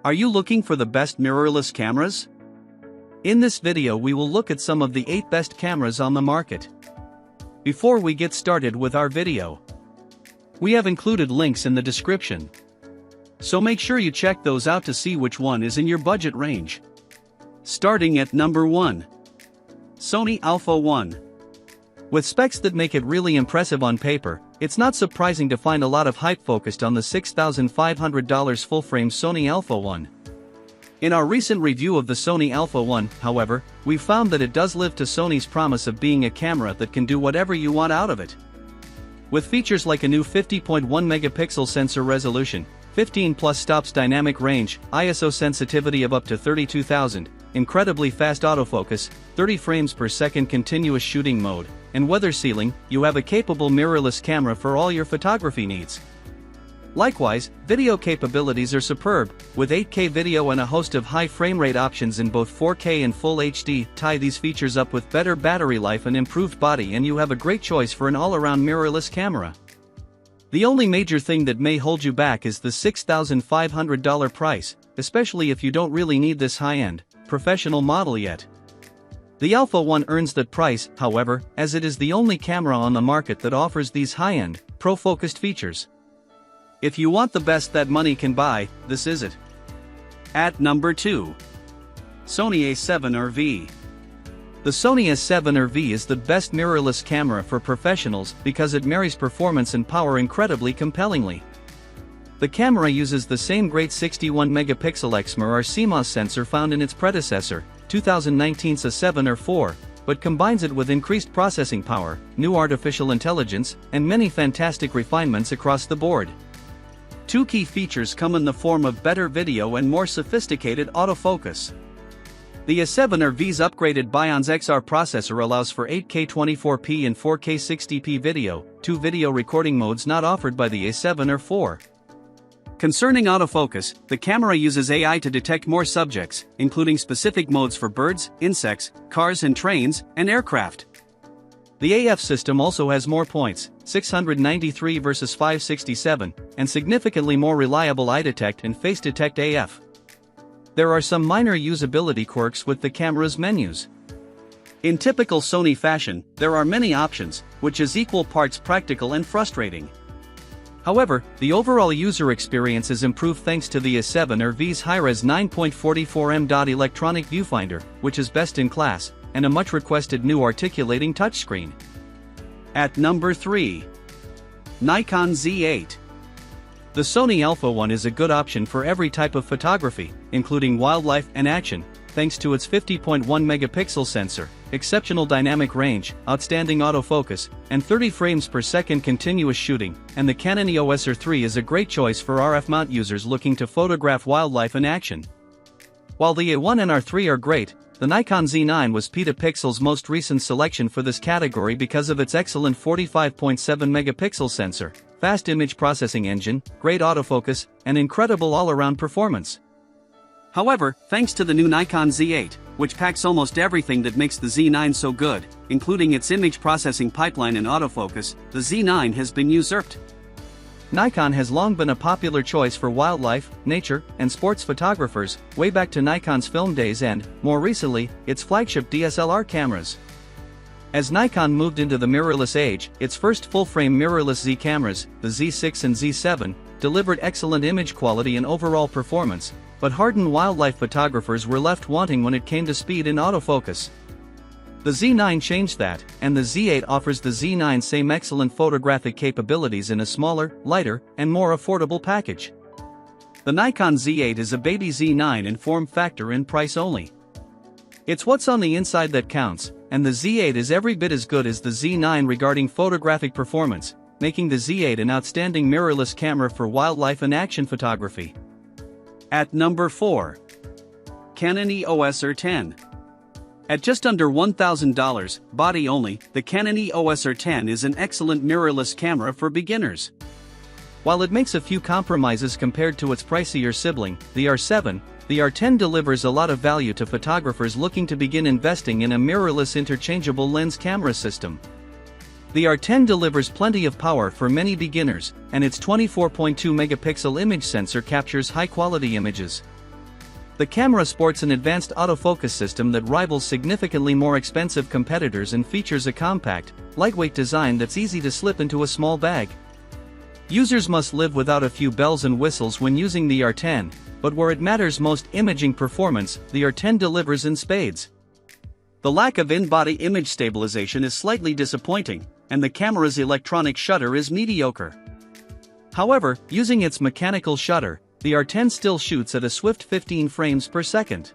Are you looking for the best mirrorless cameras? In this video we will look at some of the 8 best cameras on the market. Before we get started with our video, we have included links in the description, so make sure you check those out to see which one is in your budget range. Starting at number 1. Sony Alpha 1. With specs that make it really impressive on paper, it's not surprising to find a lot of hype focused on the $6,500 full-frame Sony Alpha 1. In our recent review of the Sony Alpha 1, however, we found that it does live to Sony's promise of being a camera that can do whatever you want out of it. With features like a new 50.1 megapixel sensor resolution, 15+ stops dynamic range, ISO sensitivity of up to 32,000, incredibly fast autofocus, 30 frames per second continuous shooting mode, and weather sealing, you have a capable mirrorless camera for all your photography needs. Likewise, video capabilities are superb, with 8K video and a host of high frame rate options in both 4K and Full HD. Tie these features up with better battery life and improved body and you have a great choice for an all-around mirrorless camera. The only major thing that may hold you back is the $6,500 price, especially if you don't really need this high-end, professional model yet. The Alpha 1 earns that price, however, as it is the only camera on the market that offers these high-end, pro-focused features. If you want the best that money can buy, this is it. At number 2. Sony A7RV. The Sony A7RV is the best mirrorless camera for professionals because it marries performance and power incredibly compellingly. The camera uses the same great 61-megapixel XMR CMOS sensor found in its predecessor, 2019's A7RV, but combines it with increased processing power, new artificial intelligence, and many fantastic refinements across the board. Two key features come in the form of better video and more sophisticated autofocus. The A7RV's upgraded Bionz XR processor allows for 8K 24p and 4K 60p video, two video recording modes not offered by the A7RV. Concerning autofocus, the camera uses AI to detect more subjects, including specific modes for birds, insects, cars and trains, and aircraft. The AF system also has more points, 693 versus 567, and significantly more reliable eye detect and face detect AF. There are some minor usability quirks with the camera's menus. In typical Sony fashion, there are many options, which is equal parts practical and frustrating. However, the overall user experience is improved thanks to the A7RV's high-res 9.44m electronic viewfinder, which is best in class, and a much-requested new articulating touchscreen. At number 3. Nikon Z8. The Sony Alpha 1 is a good option for every type of photography, including wildlife and action, thanks to its 50.1 megapixel sensor, exceptional dynamic range, outstanding autofocus, and 30 frames per second continuous shooting, and the Canon EOS R10 is a great choice for RF mount users looking to photograph wildlife in action. While the A1 and R3 are great, the Nikon Z9 was Petapixel's most recent selection for this category because of its excellent 45.7 megapixel sensor, fast image processing engine, great autofocus, and incredible all-around performance. However, thanks to the new Nikon Z8, which packs almost everything that makes the Z9 so good, including its image processing pipeline and autofocus, the Z9 has been usurped. Nikon has long been a popular choice for wildlife, nature, and sports photographers, way back to Nikon's film days and, more recently, its flagship DSLR cameras. As Nikon moved into the mirrorless age, its first full-frame mirrorless Z cameras, the Z6 and Z7, delivered excellent image quality and overall performance, but hardened wildlife photographers were left wanting when it came to speed and autofocus. The Z9 changed that, and the Z8 offers the Z9's same excellent photographic capabilities in a smaller, lighter, and more affordable package. The Nikon Z8 is a baby Z9 in form factor and price only. It's what's on the inside that counts, and the Z8 is every bit as good as the Z9 regarding photographic performance, making the Z8 an outstanding mirrorless camera for wildlife and action photography. At number 4. Canon EOS R10. At just under $1,000, body only, the Canon EOS R10 is an excellent mirrorless camera for beginners. While it makes a few compromises compared to its pricier sibling, the R7, the R10 delivers a lot of value to photographers looking to begin investing in a mirrorless interchangeable lens camera system. The R10 delivers plenty of power for many beginners, and its 24.2 megapixel image sensor captures high-quality images. The camera sports an advanced autofocus system that rivals significantly more expensive competitors and features a compact, lightweight design that's easy to slip into a small bag. Users must live without a few bells and whistles when using the R10, but where it matters most, imaging performance, the R10 delivers in spades. The lack of in-body image stabilization is slightly disappointing, and the camera's electronic shutter is mediocre. However, using its mechanical shutter, the R10 still shoots at a swift 15 frames per second.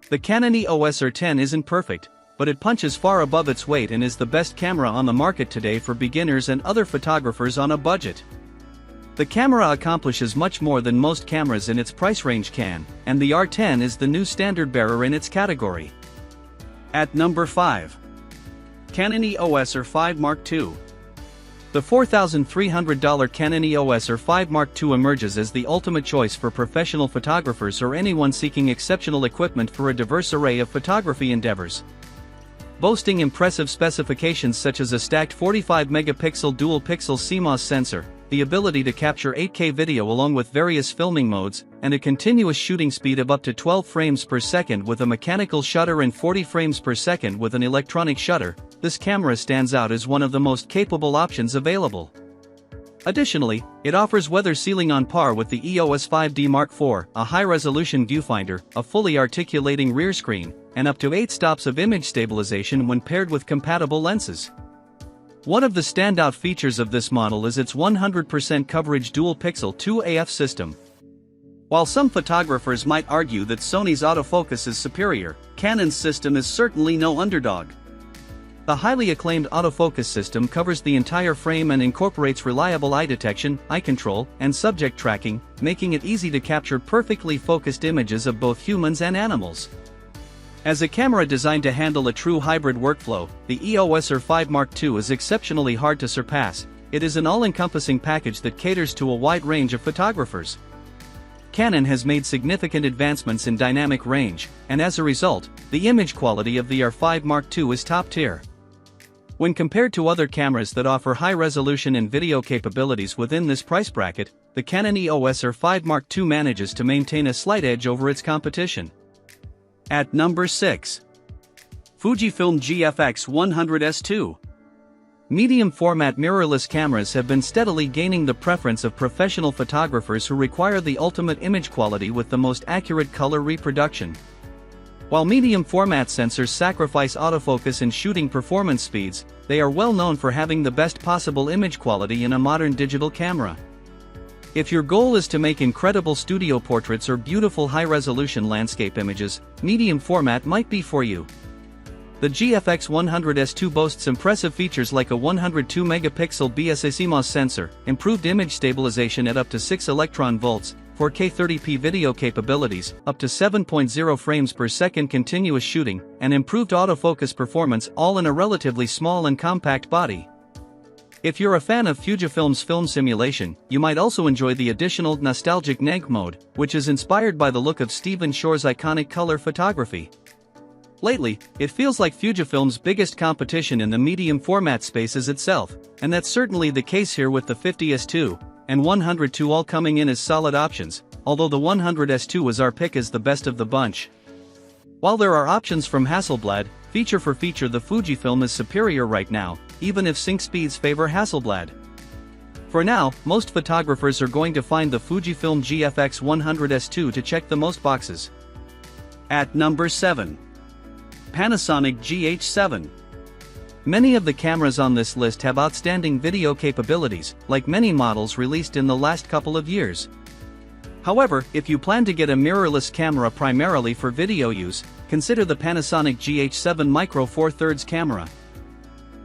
The Canon EOS R10 isn't perfect, but it punches far above its weight and is the best camera on the market today for beginners and other photographers on a budget. The camera accomplishes much more than most cameras in its price range can, and the R10 is the new standard bearer in its category. At number 5. Canon EOS R5 Mark II. The $4,300 Canon EOS R5 Mark II emerges as the ultimate choice for professional photographers or anyone seeking exceptional equipment for a diverse array of photography endeavors. Boasting impressive specifications such as a stacked 45-megapixel dual-pixel CMOS sensor, the ability to capture 8K video along with various filming modes, and a continuous shooting speed of up to 12 frames per second with a mechanical shutter and 40 frames per second with an electronic shutter, this camera stands out as one of the most capable options available. Additionally, it offers weather sealing on par with the EOS 5D Mark IV, a high-resolution viewfinder, a fully articulating rear screen, and up to 8 stops of image stabilization when paired with compatible lenses. One of the standout features of this model is its 100% coverage dual-pixel 2AF system. While some photographers might argue that Sony's autofocus is superior, Canon's system is certainly no underdog. The highly acclaimed autofocus system covers the entire frame and incorporates reliable eye detection, eye control, and subject tracking, making it easy to capture perfectly focused images of both humans and animals. As a camera designed to handle a true hybrid workflow, the EOS R5 Mark II is exceptionally hard to surpass. It is an all-encompassing package that caters to a wide range of photographers. Canon has made significant advancements in dynamic range, and as a result, the image quality of the R5 Mark II is top-tier. When compared to other cameras that offer high-resolution and video capabilities within this price bracket, the Canon EOS R5 Mark II manages to maintain a slight edge over its competition. At number 6. Fujifilm GFX100S2. Medium-format mirrorless cameras have been steadily gaining the preference of professional photographers who require the ultimate image quality with the most accurate color reproduction. While medium-format sensors sacrifice autofocus and shooting performance speeds, they are well known for having the best possible image quality in a modern digital camera. If your goal is to make incredible studio portraits or beautiful high-resolution landscape images, medium format might be for you. The GFX100S2 boasts impressive features like a 102-megapixel BSA-CMOS sensor, improved image stabilization at up to 6 electron volts, 4K 30p video capabilities, up to 7.0 frames per second continuous shooting, and improved autofocus performance, all in a relatively small and compact body. If you're a fan of Fujifilm's film simulation, you might also enjoy the additional nostalgic neg mode, which is inspired by the look of Stephen Shore's iconic color photography. Lately, it feels like Fujifilm's biggest competition in the medium format space is itself, and that's certainly the case here with the 50S2 and 100S2 all coming in as solid options, although the 100S2 is our pick as the best of the bunch. While there are options from Hasselblad, feature for feature the Fujifilm is superior right now, even if sync speeds favor Hasselblad. For now, most photographers are going to find the Fujifilm GFX100S2 to check the most boxes. At number 7. Panasonic GH7. Many of the cameras on this list have outstanding video capabilities, like many models released in the last couple of years. However, if you plan to get a mirrorless camera primarily for video use, consider the Panasonic GH7 Micro Four Thirds camera.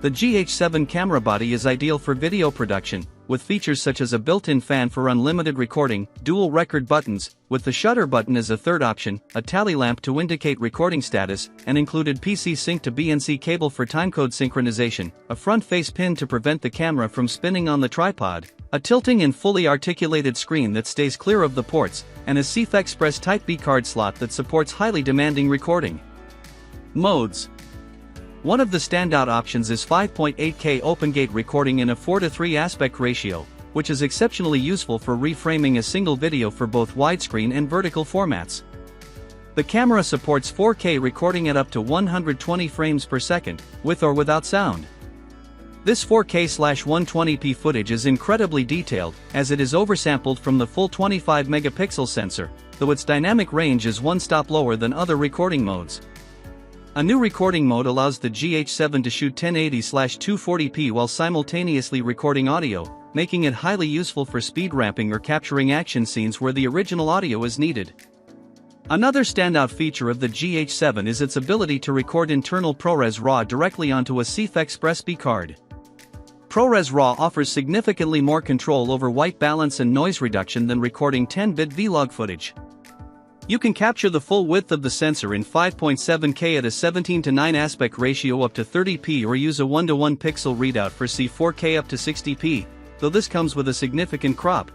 The GH7 camera body is ideal for video production, with features such as a built-in fan for unlimited recording, dual record buttons, with the shutter button as a third option, a tally lamp to indicate recording status, and included PC sync to BNC cable for timecode synchronization, a front face pin to prevent the camera from spinning on the tripod, a tilting and fully articulated screen that stays clear of the ports, and a CF Express Type B card slot that supports highly demanding recording modes. One of the standout options is 5.8K OpenGate recording in a 4:3 aspect ratio, which is exceptionally useful for reframing a single video for both widescreen and vertical formats. The camera supports 4K recording at up to 120 frames per second, with or without sound. This 4K/120p footage is incredibly detailed, as it is oversampled from the full 25-megapixel sensor, though its dynamic range is one stop lower than other recording modes. A new recording mode allows the GH7 to shoot 1080/240p while simultaneously recording audio, making it highly useful for speed ramping or capturing action scenes where the original audio is needed. Another standout feature of the GH7 is its ability to record internal ProRes RAW directly onto a CF Express B card. ProRes RAW offers significantly more control over white balance and noise reduction than recording 10-bit vlog footage. You can capture the full width of the sensor in 5.7K at a 17:9 aspect ratio up to 30p or use a 1:1 pixel readout for C4K up to 60p, though this comes with a significant crop.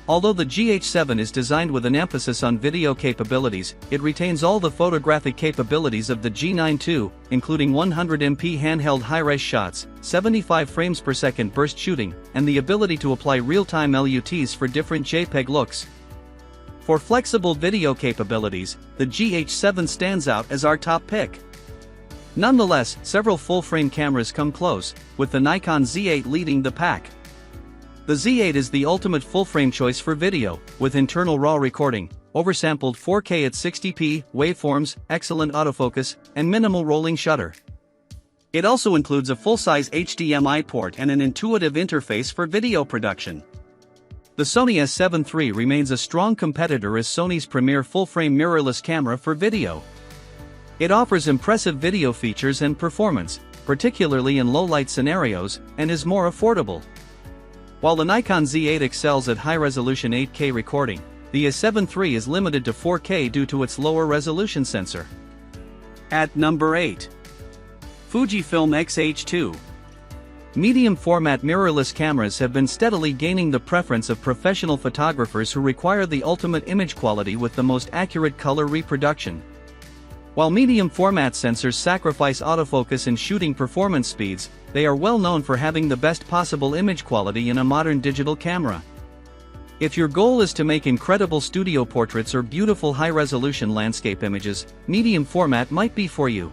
Although the GH7 is designed with an emphasis on video capabilities, it retains all the photographic capabilities of the G9 II, including 100MP handheld high-res shots, 75 frames per second burst shooting, and the ability to apply real-time LUTs for different JPEG looks. For flexible video capabilities, the GH7 stands out as our top pick. Nonetheless, several full-frame cameras come close, with the Nikon Z8 leading the pack. The Z8 is the ultimate full-frame choice for video, with internal RAW recording, oversampled 4K at 60p, waveforms, excellent autofocus, and minimal rolling shutter. It also includes a full-size HDMI port and an intuitive interface for video production. The Sony A7 III remains a strong competitor as Sony's premier full-frame mirrorless camera for video. It offers impressive video features and performance, particularly in low-light scenarios, and is more affordable. While the Nikon Z8 excels at high-resolution 8K recording, the A7 III is limited to 4K due to its lower resolution sensor. At number 8. Fujifilm X-H2. Medium-format mirrorless cameras have been steadily gaining the preference of professional photographers who require the ultimate image quality with the most accurate color reproduction. While medium-format sensors sacrifice autofocus and shooting performance speeds, they are well known for having the best possible image quality in a modern digital camera. If your goal is to make incredible studio portraits or beautiful high-resolution landscape images, medium format might be for you.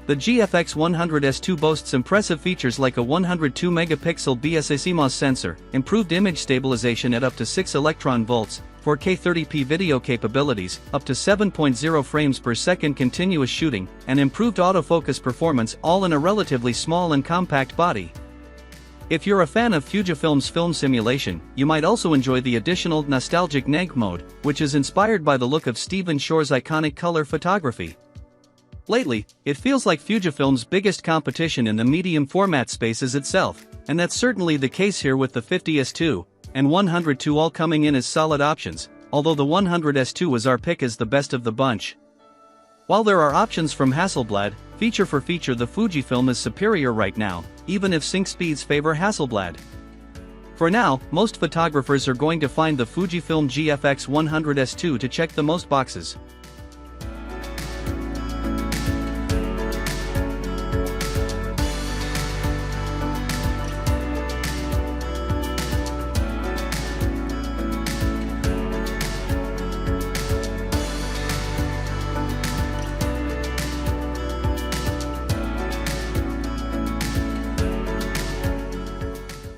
The GFX100S2 boasts impressive features like a 102-megapixel BSA-CMOS sensor, improved image stabilization at up to 6 electron volts, 4K 30p video capabilities, up to 7.0 frames per second continuous shooting, and improved autofocus performance, all in a relatively small and compact body. If you're a fan of Fujifilm's film simulation, you might also enjoy the additional nostalgic neg mode, which is inspired by the look of Stephen Shore's iconic color photography. Lately, it feels like Fujifilm's biggest competition in the medium format space is itself, and that's certainly the case here with the 50S2 and 100S2 all coming in as solid options, although the 100S2 is our pick as the best of the bunch. While there are options from Hasselblad, feature for feature the Fujifilm is superior right now, even if sync speeds favor Hasselblad. For now, most photographers are going to find the Fujifilm GFX100S2 to check the most boxes.